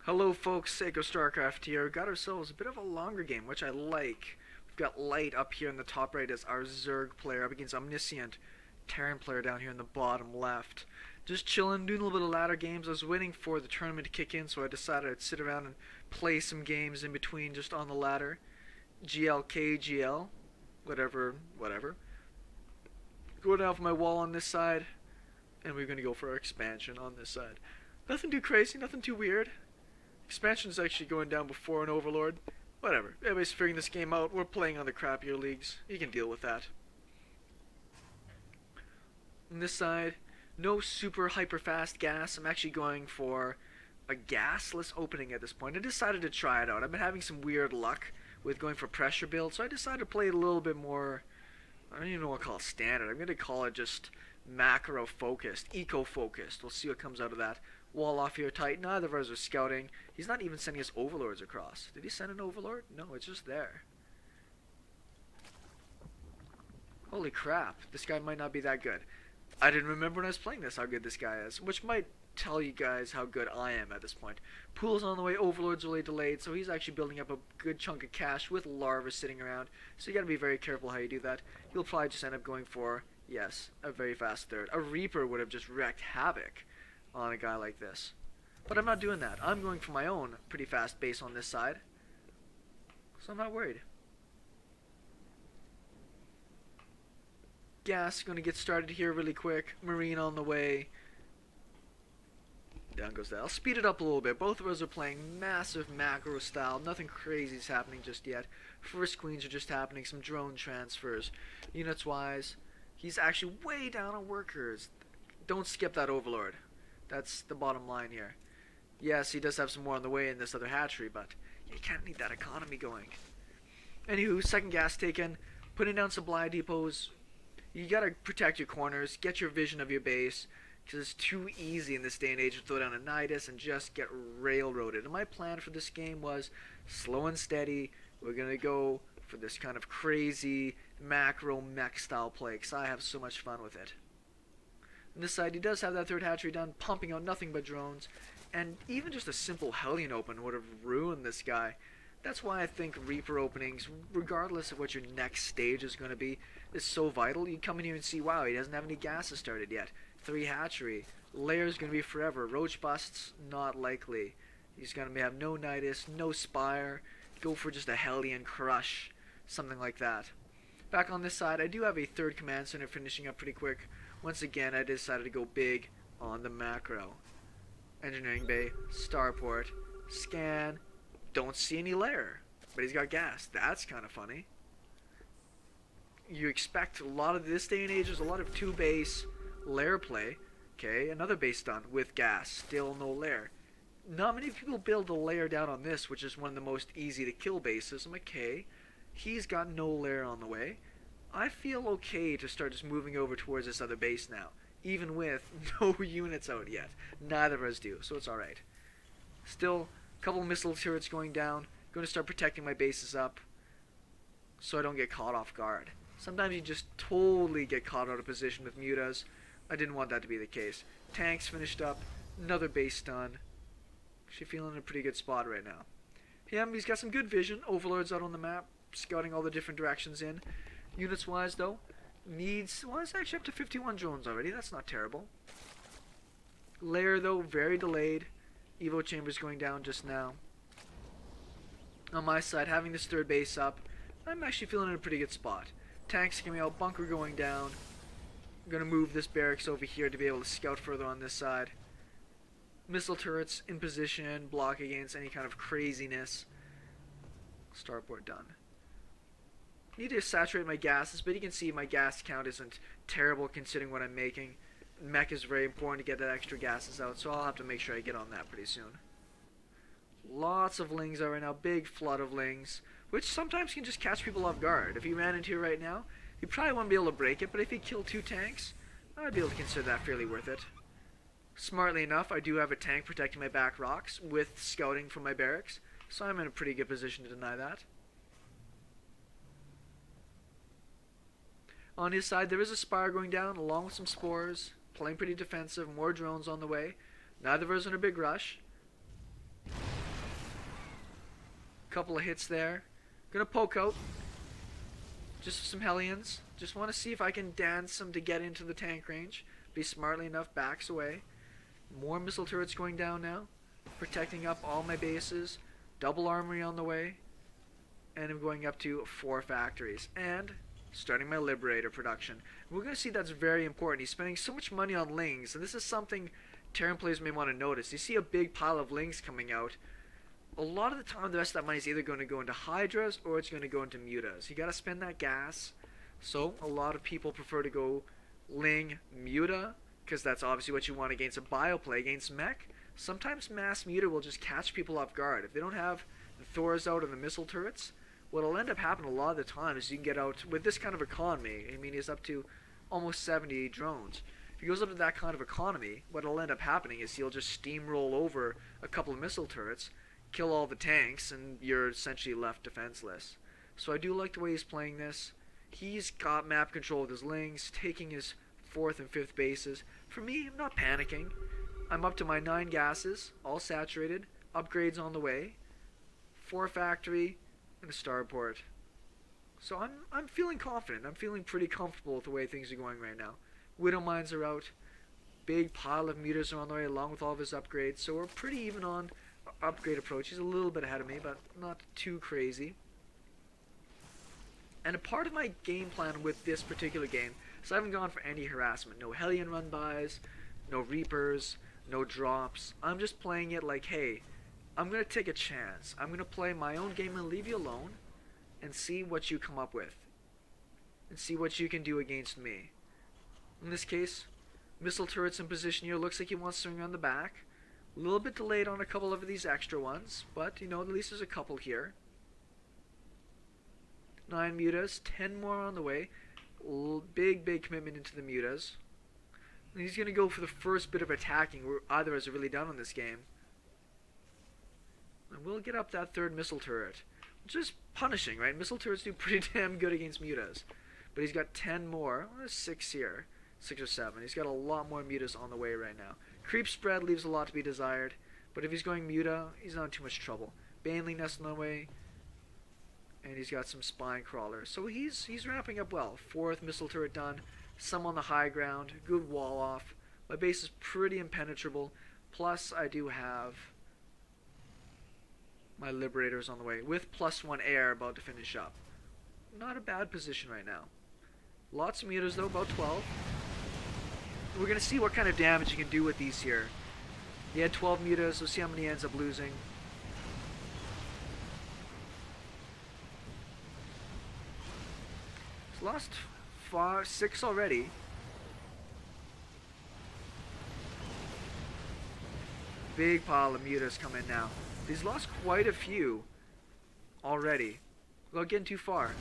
Hello folks, SeKo Starcraft here. Got ourselves a bit of a longer game, which I like. We've got Light up here in the top right as our zerg player up against Omniscient, Terran player down here in the bottom left. Just chilling, doing a little bit of ladder games. I was waiting for the tournament to kick in, so I decided I'd sit around and play some games in between just on the ladder. GLK, GL, whatever. Go down for my wall on this side, and we're going to go for our expansion on this side. Nothing too crazy, nothing too weird. Expansion is actually going down before an overlord. Whatever. Everybody's figuring this game out. We're playing on the crappier leagues. You can deal with that. On this side, no super hyper fast gas. I'm actually going for a gasless opening at this point. I decided to try it out. I've been having some weird luck with going for pressure build, so I decided to play it a little bit more, I don't even know what to call it, standard. I'm going to call it just macro focused, eco focused. We'll see what comes out of that. Wall off here tight. Neither of us are scouting. He's not even sending us overlords across. Did he send an overlord? No, it's just there. Holy crap. This guy might not be that good. I didn't remember when I was playing this how good this guy is, which might tell you guys how good I am at this point. Pool's on the way. Overlord's really delayed, so he's actually building up a good chunk of cash with larvae sitting around. So you gotta be very careful how you do that. You'll probably just end up going for, yes, a very fast third. A Reaper would have just wreaked havoc on a guy like this. But I'm not doing that. I'm going for my own pretty fast base on this side. So I'm not worried. Gas going to get started here really quick. Marine on the way. Down goes that. I'll speed it up a little bit. Both of us are playing massive macro style. Nothing crazy is happening just yet. First queens are just happening. Some drone transfers. Units wise, he's actually way down on workers. Don't skip that overlord. That's the bottom line here. Yes, he does have some more on the way in this other hatchery, but you can't need that economy going. Anywho, second gas taken. Putting down supply depots. You gotta protect your corners. Get your vision of your base. Because it's too easy in this day and age to throw down a Nidus and just get railroaded. And my plan for this game was slow and steady. We're gonna go for this kind of crazy macro mech style play. Because I have so much fun with it. On this side, he does have that third hatchery done, pumping out nothing but drones. And even just a simple Hellion open would have ruined this guy. That's why I think Reaper openings, regardless of what your next stage is going to be, is so vital. You come in here and see, wow, he doesn't have any gases started yet. 3 hatchery. Layer's going to be forever. Roach busts, not likely. He's going to have no Nidus, no Spire. Go for just a Hellion crush. Something like that. Back on this side, I do have a third command center finishing up pretty quick. Once again, I decided to go big on the macro. Engineering bay, starport, scan, don't see any layer, but he's got gas. That's kind of funny. You expect a lot of this day and age, there's a lot of 2 base layer play. Okay, another base done with gas, still no layer. Not many people build a layer down on this, which is one of the most easy to kill bases. I'm okay. He's got no layer on the way. I feel okay to start just moving over towards this other base now, even with no units out yet. Neither of us do, so it's alright. Still, a couple missile turrets going down. Going to start protecting my bases up so I don't get caught off guard. Sometimes you just totally get caught out of position with mutas. I didn't want that to be the case. Tanks finished up. Another base done. Actually feeling in a pretty good spot right now. Yeah, he's got some good vision. Overlord's out on the map, scouting all the different directions in. Units wise though, needs, well, it's actually up to 51 drones already. That's not terrible. Layer though, very delayed. Evo chambers going down just now. On my side, having this third base up, I'm actually feeling in a pretty good spot. Tanks coming out, bunker going down. I'm gonna move this barracks over here to be able to scout further on this side. Missile turrets in position, block against any kind of craziness. Starport done. Need to saturate my gases, but you can see my gas count isn't terrible considering what I'm making. Mech is very important to get that extra gases out, so I'll have to make sure I get on that pretty soon. Lots of lings out right now, big flood of lings, which sometimes can just catch people off guard. If he ran into here right now, he probably wouldn't be able to break it, but if he killed 2 tanks, I'd be able to consider that fairly worth it. Smartly enough, I do have a tank protecting my back rocks with scouting from my barracks, so I'm in a pretty good position to deny that. On his side, there is a Spire going down, along with some spores. Playing pretty defensive, more drones on the way. Neither of us in a big rush. Couple of hits there. Gonna poke out. Just some Hellions. Just want to see if I can dance them to get into the tank range. Be smartly enough, backs away. More missile turrets going down now. Protecting up all my bases. Double armory on the way. And I'm going up to 4 factories. And starting my Liberator production. We're going to see that's very important. He's spending so much money on Lings. And this is something Terran players may want to notice. You see a big pile of Lings coming out. A lot of the time the rest of that money is either going to go into hydras or it's going to go into mutas. You got to spend that gas. So a lot of people prefer to go Ling muta, because that's obviously what you want against a bioplay. Against mech, sometimes mass muta will just catch people off guard. If they don't have the Thors out and the missile turrets, what'll end up happening a lot of the time is you can get out with this kind of economy. I mean, he's up to almost 70 drones. If he goes up to that kind of economy, what'll end up happening is he'll just steamroll over a couple of missile turrets, kill all the tanks, and you're essentially left defenseless. So I do like the way he's playing this. He's got map control with his Lings, taking his 4th and 5th bases. For me, I'm not panicking. I'm up to my 9 gases, all saturated, upgrades on the way, 4 factory, and a starport. So I'm feeling confident. I'm feeling pretty comfortable with the way things are going right now. Widow mines are out. Big pile of mutas are on the way along with all of his upgrades. So we're pretty even on upgrade approach. He's a little bit ahead of me, but not too crazy. And a part of my game plan with this particular game is I haven't gone for any harassment. No Hellion runbys, no Reapers, no drops. I'm just playing it like, hey, I'm going to take a chance. I'm going to play my own game and leave you alone and see what you come up with. And see what you can do against me. In this case, missile turrets in position here. Looks like he wants to swing on the back. A little bit delayed on a couple of these extra ones, but, you know, at least there's a couple here. 9 mutas, 10 more on the way. Big commitment into the mutas. And he's going to go for the first bit of attacking either has really done on this game. And we'll get up that 3rd missile turret. Which is punishing, right? Missile turrets do pretty damn good against mutas. But he's got 10 more. Well, there's 6 here. 6 or 7. He's got a lot more mutas on the way right now. Creep spread leaves a lot to be desired. But if he's going muta, he's not in too much trouble. Baneling nest on the way. And he's got some spine crawlers. So he's wrapping up well. 4th missile turret done. Some on the high ground. Good wall off. My base is pretty impenetrable. Plus I do have my Liberators on the way. With +1 air about to finish up. Not a bad position right now. Lots of mutas though, about 12. We're going to see what kind of damage you can do with these here. He had 12 mutas. We'll see how many he ends up losing. Lost 6 already. Big pile of mutas come in now. He's lost quite a few already without getting too far.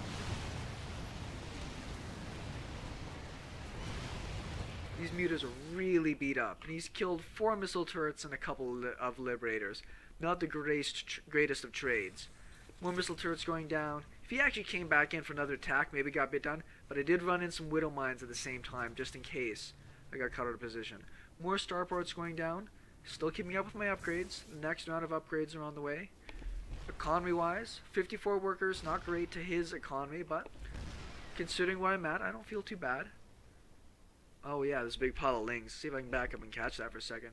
These mutas are really beat up, and he's killed 4 missile turrets and a couple of Liberators. Not the greatest of trades. More missile turrets going down. If he actually came back in for another attack, maybe got bit done, but I did run in some Widow Mines at the same time, just in case I got cut out of position. More starports going down. Still keeping up with my upgrades. The next round of upgrades are on the way. Economy-wise, 54 workers, not great to his economy, but considering where I'm at, I don't feel too bad. Oh yeah, there's a big pile of Lings. See if I can back up and catch that for a second.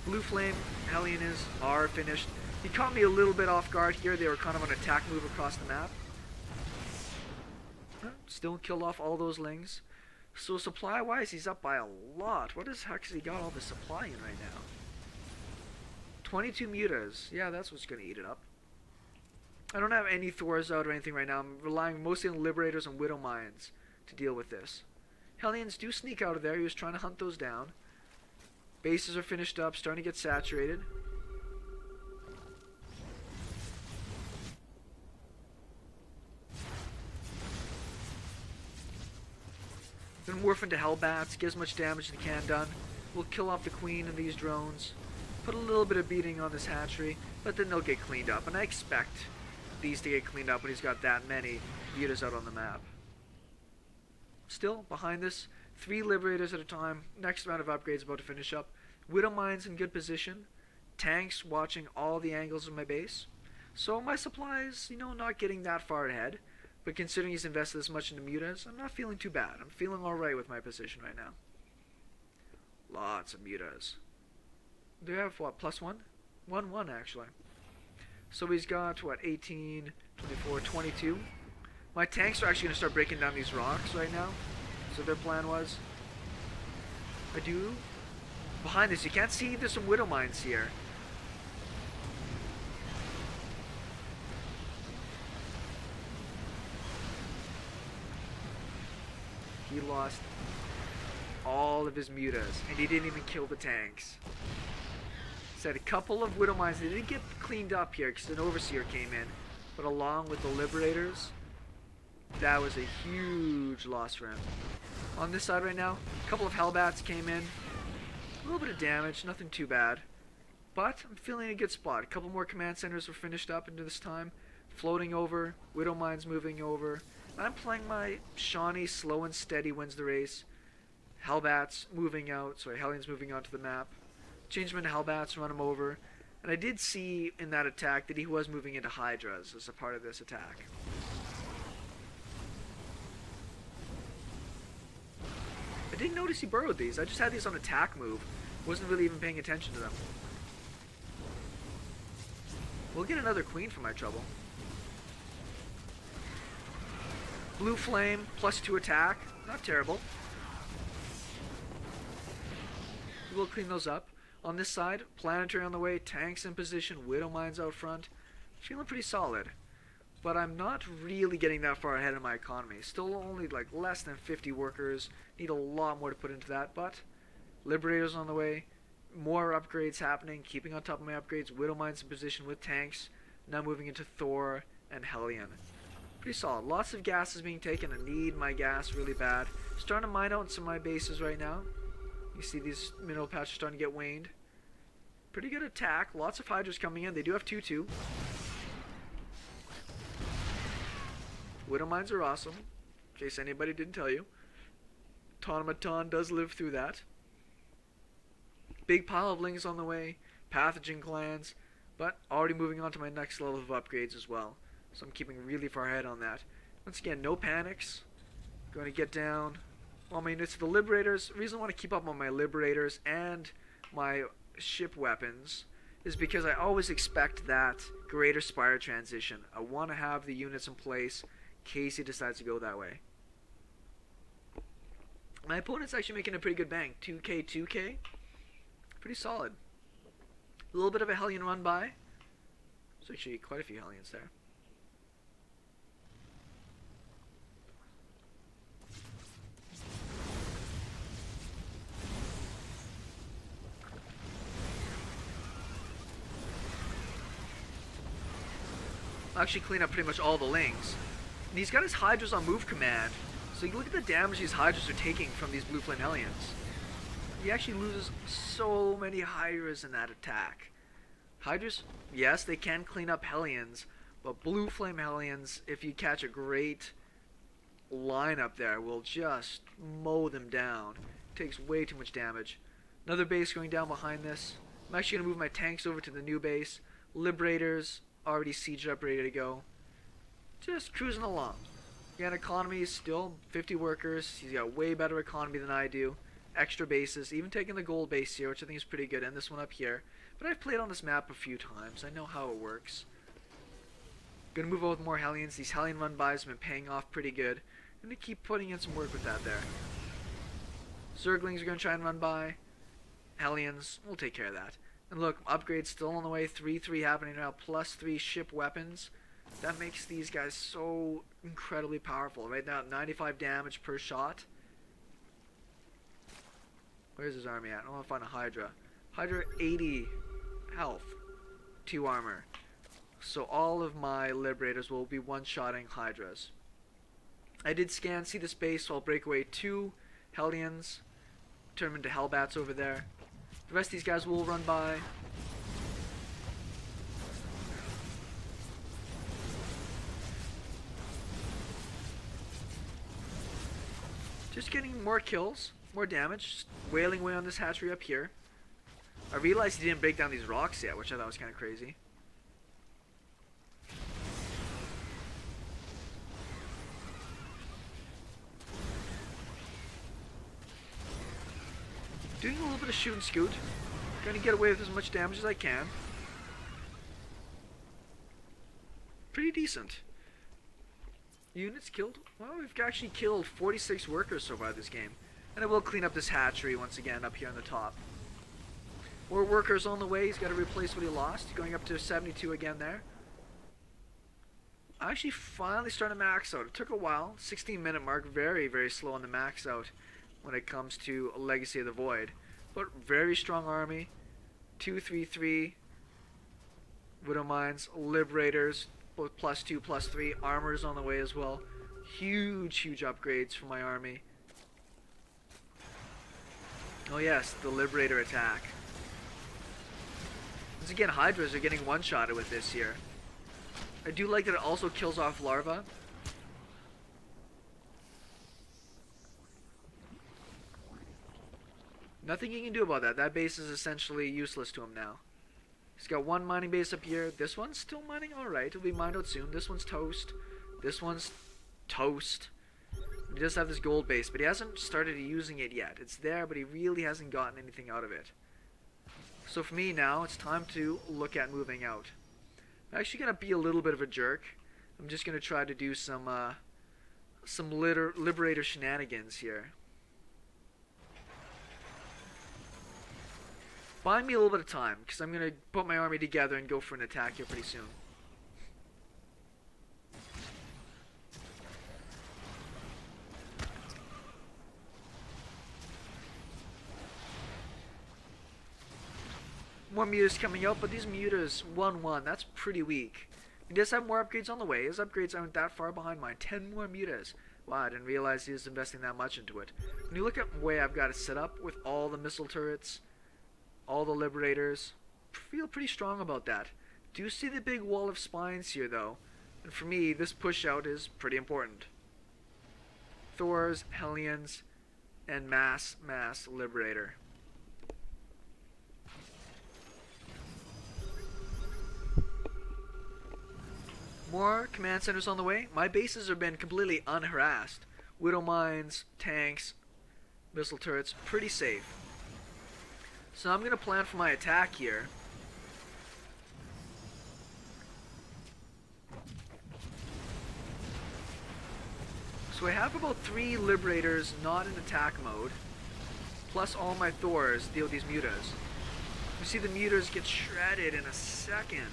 Blue Flame, Hellion are finished. He caught me a little bit off guard here. They were kind of on an attack move across the map. Still killed off all those Lings. So supply-wise, he's up by a lot. What the heck has he got all the supply in right now? 22 mutas. Yeah, that's what's going to eat it up. I don't have any Thors out or anything right now. I'm relying mostly on Liberators and Widow Mines to deal with this. Hellions do sneak out of there. He was trying to hunt those down. Bases are finished up, starting to get saturated. Then morph into Hellbats, get as much damage as they can done. We'll kill off the queen and these drones. Put a little bit of beating on this hatchery, but then they'll get cleaned up. And I expect these to get cleaned up when he's got that many mutas out on the map. Still, behind this, 3 Liberators at a time. Next round of upgrades about to finish up. Widow Mines in good position. tanks watching all the angles of my base. So my supplies, not getting that far ahead. But considering he's invested this much into mutas, I'm not feeling too bad. I'm feeling alright with my position right now. Lots of mutas. Do we have, what, +1? 1-1, actually. So he's got, what, 18, 24, 22. My tanks are actually going to start breaking down these rocks right now. So their plan was. I do. Behind this, you can't see there's some widow mines here. He lost all of his mutas, and he didn't even kill the tanks. Said a couple of widow mines, they didn't get cleaned up here because an overseer came in, but along with the Liberators, that was a huge loss for him. On this side right now, a couple of Hellbats came in, a little bit of damage, nothing too bad, but I'm feeling a good spot. A couple more command centers were finished up into this time, floating over, widow mines moving over. I'm playing my Shawnee slow and steady wins the race. Hellbats moving out, sorry, Hellions moving onto the map. Change him into Hellbats, run him over. And I did see in that attack that he was moving into Hydras as a part of this attack. I didn't notice he burrowed these. I just had these on attack move. Wasn't really even paying attention to them. We'll get another queen for my trouble. Blue Flame, +2 attack. Not terrible. We'll clean those up. On this side, Planetary on the way, tanks in position, Widow Mines out front. Feeling pretty solid. But I'm not really getting that far ahead in my economy. Still only like less than 50 workers. Need a lot more to put into that, but Liberators on the way. More upgrades happening, keeping on top of my upgrades. Widow Mines in position with tanks. Now moving into Thor and Hellion. Pretty solid. Lots of gas is being taken. I need my gas really bad. Starting to mine out some of my bases right now. You see these mineral patches starting to get waned. Pretty good attack. Lots of Hydras coming in. They do have 2-2. Widow Mines are awesome. In case anybody didn't tell you. Automaton does live through that. Big pile of lings on the way. Pathogen clans. But already moving on to my next level of upgrades as well. So I'm keeping really far ahead on that. Once again, no panics. Going to get down all my units to the Liberators. The reason I want to keep up on my Liberators and my ship weapons is because I always expect that Greater Spire transition. I want to have the units in place in case he decides to go that way. My opponent's actually making a pretty good bang. 2k, 2k. Pretty solid. A little bit of a Hellion run by. There's actually quite a few Hellions there. I'll actually clean up pretty much all the lings. And he's got his Hydras on move command. So you can look at the damage these Hydras are taking from these Blue Flame Hellions. He actually loses so many Hydras in that attack. Hydras, yes, they can clean up Hellions, but Blue Flame Hellions, if you catch a great lineup there, will just mow them down. Takes way too much damage. Another base going down behind this. I'm actually going to move my tanks over to the new base. Liberators already sieged up, ready to go. Just cruising along. Again, economy is still 50 workers. He's got way better economy than I do. Extra bases, even taking the gold base here, which I think is pretty good, and this one up here. But I've played on this map a few times. I know how it works. Gonna move over with more Hellions. These Hellion run-bys have been paying off pretty good. I'm gonna keep putting in some work with that there. Zerglings are gonna try and run by. Hellions, we'll take care of that. And look, upgrades still on the way. 3-3 happening now, +3 ship weapons. That makes these guys so incredibly powerful. Right now, 95 damage per shot. Where's his army at? I want to find a Hydra. Hydra, 80 health, 2 armor. So all of my Liberators will be one-shotting Hydras. I did scan, see the space, so I'll break away 2 Hellions. Turn them into Hellbats over there. The rest of these guys will run by. Just getting more kills, more damage, just wailing away on this hatchery up here. I realized he didn't break down these rocks yet, which I thought was kind of crazy. Doing a little bit of shoot and scoot. Trying to get away with as much damage as I can. Pretty decent. Units killed? Well, we've actually killed 46 workers so far this game. And I will clean up this hatchery once again up here on the top. More workers on the way. He's got to replace what he lost. Going up to 72 again there. I actually finally started to max out. It took a while. 16-minute mark. Very, very slow on the max out when it comes to Legacy of the Void. But very strong army. 2-3-3. Widow Mines. Liberators. Both +2, +3. Armors on the way as well. Huge, huge upgrades for my army. Oh yes, the Liberator attack. Once again, Hydras are getting one-shotted with this here. I do like that it also kills off larvae. Nothing you can do about that. That base is essentially useless to him now. He's got one mining base up here. This one's still mining alright. It'll be mined out soon. This one's toast. This one's toast. He does have this gold base, but he hasn't started using it yet. It's there, but he really hasn't gotten anything out of it. So for me now, it's time to look at moving out. I'm actually going to be a little bit of a jerk. I'm just going to try to do some Liberator shenanigans here. Buy me a little bit of time, because I'm going to put my army together and go for an attack here pretty soon. More mutas coming out, but these mutas 1-1, that's pretty weak. He does have more upgrades on the way. His upgrades aren't that far behind mine. 10 more mutas. Wow, I didn't realize he was investing that much into it. When you look at the way I've got it set up with all the missile turrets, all the Liberators, feel pretty strong about that. Do see the big wall of spines here though, and for me this push out is pretty important. Thors, Hellions, and mass Liberator. More command centers on the way. My bases have been completely unharassed. Widow Mines, tanks, missile turrets, pretty safe. So I'm going to plan for my attack here. So I have about 3 Liberators not in attack mode, plus all my Thors deal with these mutas. You see the mutas get shredded in a second.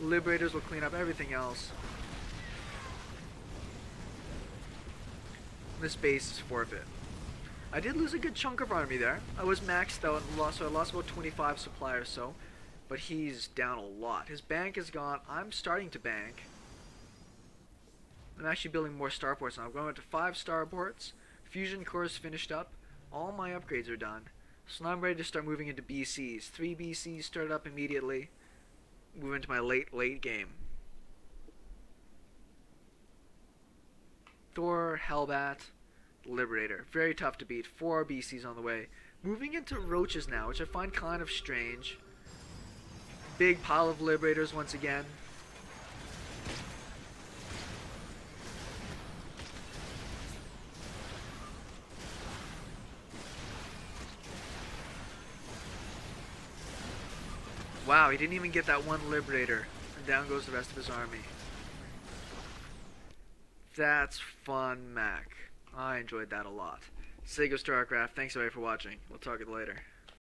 Liberators will clean up everything else. This base is forfeit. I did lose a good chunk of army there. I was maxed out and lost, so I lost about 25 supply or so. But he's down a lot. His bank is gone. I'm starting to bank. I'm actually building more starports now. I'm going up to 5 starports. Fusion cores finished up. All my upgrades are done. So now I'm ready to start moving into BCs. 3 BCs started up immediately. Move into my late game. Thor, Hellbat, Liberator. Very tough to beat. 4 BCs on the way. Moving into roaches now, which I find kind of strange. Big pile of Liberators once again. Wow, he didn't even get that one Liberator. And down goes the rest of his army. That's fun, Mac. I enjoyed that a lot. SeKo Starcraft, thanks everybody for watching. We'll talk to you later.